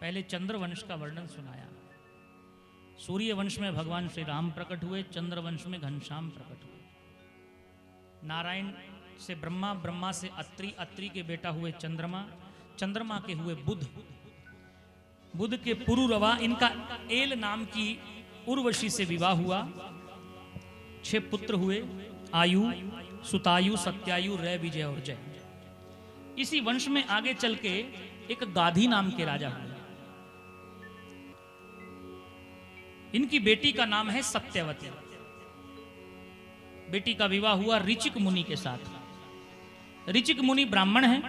पहले चंद्र वंश का वर्णन सुनाया। सूर्य वंश में भगवान श्री राम प्रकट हुए, चंद्र वंश में घनश्याम प्रकट हुए। नारायण से ब्रह्मा, ब्रह्मा से अत्रि, अत्रि के बेटा हुए चंद्रमा, चंद्रमा के हुए बुध, बुध के पुरुरवा, इनका एल नाम की उर्वशी से विवाह हुआ। 6 पुत्र हुए, आयु, सुतायु, सत्यायु, रय, विजय और जय। इसी वंश में आगे चल के एक गाधी नाम के राजा हुए। इनकी बेटी का नाम है सत्यवती। बेटी का विवाह हुआ ऋचिक मुनि के साथ। ऋचिक मुनि ब्राह्मण हैं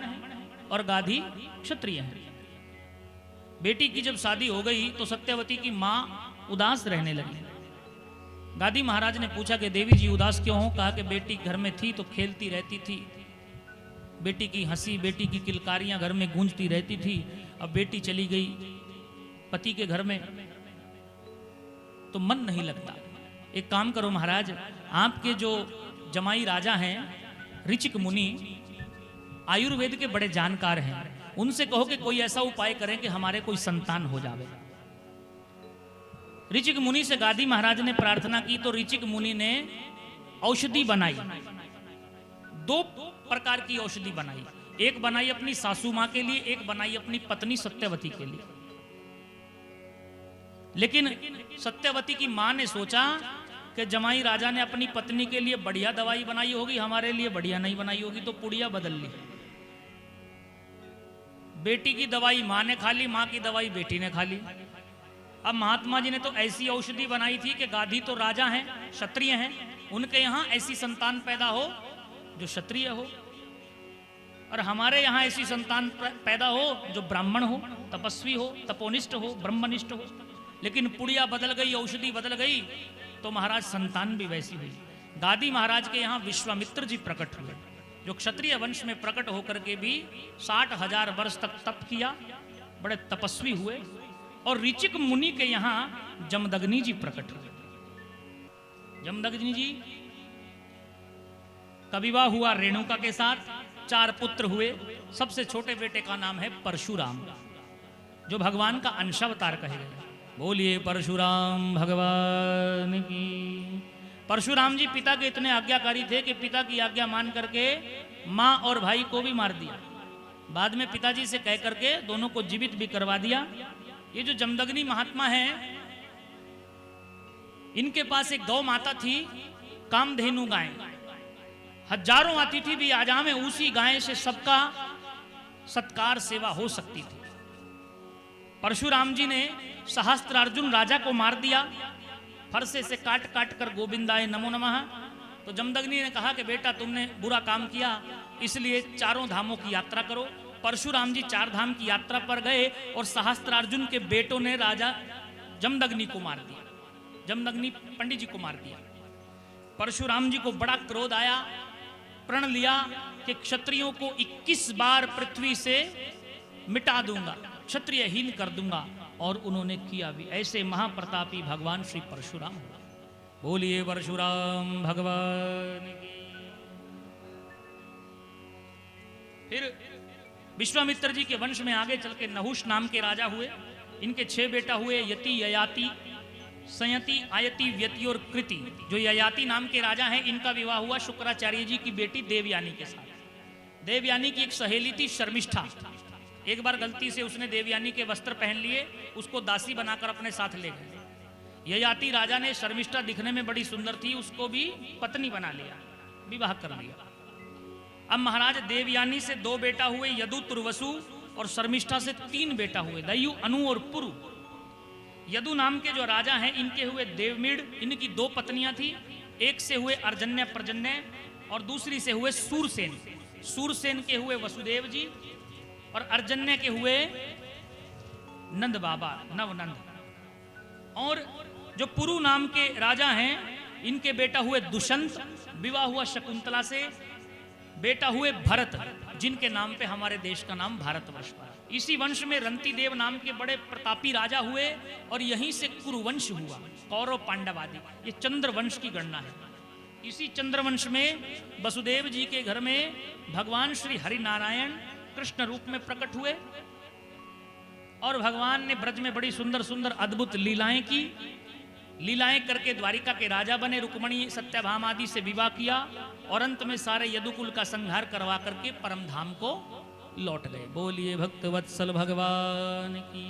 और गाधी क्षत्रिय हैं। बेटी की जब शादी हो गई तो सत्यवती की मां उदास रहने लगी। गाधी महाराज ने पूछा कि देवी जी उदास क्यों हो? कहा कि बेटी घर में थी तो खेलती रहती थी, बेटी की हंसी, बेटी की किलकारियां घर में गूंजती रहती थी। अब बेटी चली गई पति के घर में तो मन नहीं लगता। एक काम करो महाराज, आपके जो जमाई राजा हैं ऋचिक मुनि, आयुर्वेद के बड़े जानकार हैं, उनसे कहो कि कोई ऐसा उपाय करें कि हमारे कोई संतान हो जावे। ऋचिक मुनि से गाधी महाराज ने प्रार्थना की तो ऋचिक मुनि ने औषधि बनाई। 2 प्रकार की औषधि बनाई। एक बनाई अपनी सासू मां के लिए, एक बनाई अपनी पत्नी सत्यवती के लिए। लेकिन सत्यवती की मां ने सोचा कि जमाई राजा ने अपनी पत्नी के लिए बढ़िया दवाई बनाई होगी, हमारे लिए बढ़िया नहीं बनाई होगी, तो पुड़िया बदल ली। बेटी की दवाई मां ने खा ली, मां की दवाई बेटी ने खा ली। अब महात्मा जी ने तो ऐसी औषधि बनाई थी कि गाधी तो राजा हैं, क्षत्रिय हैं, उनके यहां ऐसी संतान पैदा हो जो क्षत्रिय हो, और हमारे यहां ऐसी संतान पैदा हो जो ब्राह्मण हो, तपस्वी हो, तपोनिष्ठ हो, ब्रह्मनिष्ठ हो। लेकिन पुड़िया बदल गई, औषधि बदल गई, तो महाराज संतान भी वैसी हुई। गाधी महाराज के यहाँ विश्वामित्र जी प्रकट हुए, जो क्षत्रिय वंश में प्रकट होकर के भी 60,000 वर्ष तक तप किया, बड़े तपस्वी हुए। और ऋचिक मुनि के यहाँ जमदग्नि जी प्रकट हुए। जमदग्नि जी का विवाह हुआ रेणुका के साथ। 4 पुत्र हुए। सबसे छोटे बेटे का नाम है परशुराम, जो भगवान का अंशावतार कहे गए। बोलिए परशुराम भगवान की। परशुराम जी पिता के इतने आज्ञाकारी थे कि पिता की आज्ञा मान करके मां और भाई को भी मार दिया। बाद में पिताजी से कह करके दोनों को जीवित भी करवा दिया। ये जो जमदग्नि महात्मा हैं, इनके पास एक गौ माता थी, कामधेनु गाय, हजारों आती थी भी आजा में, उसी गाय से सबका सत्कार सेवा हो सकती थी। परशुराम जी ने सहस्त्रार्जुन राजा को मार दिया, फरसे से काट काट कर गोविंदाय नमो नमः। तो जमदग्नि ने कहा कि बेटा तुमने बुरा काम किया, इसलिए 4 धामों की यात्रा करो। परशुराम जी 4 धाम की यात्रा पर गए और सहस्त्रार्जुन के बेटों ने राजा जमदग्नि को मार दिया, जमदग्नि पंडित जी को मार दिया। परशुराम जी को बड़ा क्रोध आया, प्रण लिया कि क्षत्रियों को 21 बार पृथ्वी से मिटा दूंगा, क्षत्रियहीन कर दूंगा, और उन्होंने किया भी। ऐसे महाप्रतापी भगवान श्री परशुराम। बोलिए परशुराम भगवान की। फिर विश्वामित्र जी के वंश में आगे चल के नहुष नाम के राजा हुए। इनके 6 बेटा हुए, यति, ययाति, संयति, आयति, व्यति और कृति। जो ययाति नाम के राजा हैं, इनका विवाह हुआ शुक्राचार्य जी की बेटी देवयानी के साथ। देवयानी की एक सहेली थी शर्मिष्ठा। एक बार गलती से उसने देवयानी के वस्त्र पहन लिए, उसको दासी बनाकर अपने साथ ले गए। ययाति राजा ने, शर्मिष्ठा दिखने में बड़ी सुंदर थी, उसको भी पत्नी बना लिया, विवाह कर लिया। अब महाराज देवयानी से 2 बेटा हुए, यदु, तुर्वसु, और शर्मिष्ठा से 3 बेटा हुए, दयु, अनु और पुरु। यदु नाम के जो राजा हैं, इनके हुए देवमीड़, इनकी 2 पत्नियां थी। एक से हुए अर्जन्य पर्जन्य और दूसरी से हुए सूरसेन। सूरसेन के हुए वसुदेव जी और अर्जन्य के हुए नंद बाबा, नवनंद। और जो पुरु नाम के राजा हैं, इनके बेटा हुए दुष्यंत, विवाह हुआ शकुंतला से, बेटा हुए भरत, जिनके नाम पे हमारे देश का नाम भारतवर्ष पड़ा। इसी वंश में रंती देव नाम के बड़े प्रतापी राजा हुए, और यहीं से कुरुवंश हुआ, कौरव पांडव आदि। ये चंद्र वंश की गणना है। इसी चंद्रवंश में वसुदेव जी के घर में भगवान श्री हरि नारायण कृष्ण रूप में प्रकट हुए। और भगवान ने ब्रज में बड़ी सुंदर सुंदर अद्भुत लीलाएं की। लीलाएं करके द्वारिका के राजा बने, रुक्मणी सत्यभाम आदि से विवाह किया और अंत में सारे यदुकुल का संहार करवा करके परम धाम को लौट गए। बोलिए भक्त वत्सल भगवान की।